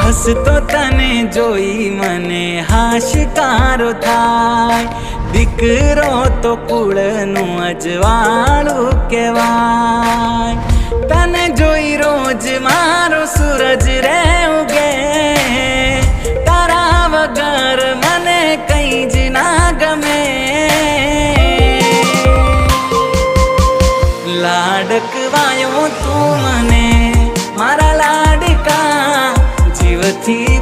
હસતો તને જોઈ મને હાશકારો થાય, દીકરો તો કુળનું અજવાળું કહેવાય। તને જોઈ રોજ મારો સૂરજ રે ઉગે, તારા વગર મને કઈ જ ના ગમે। લાડકવાયો તું મને મારા લાડકા, જીવથી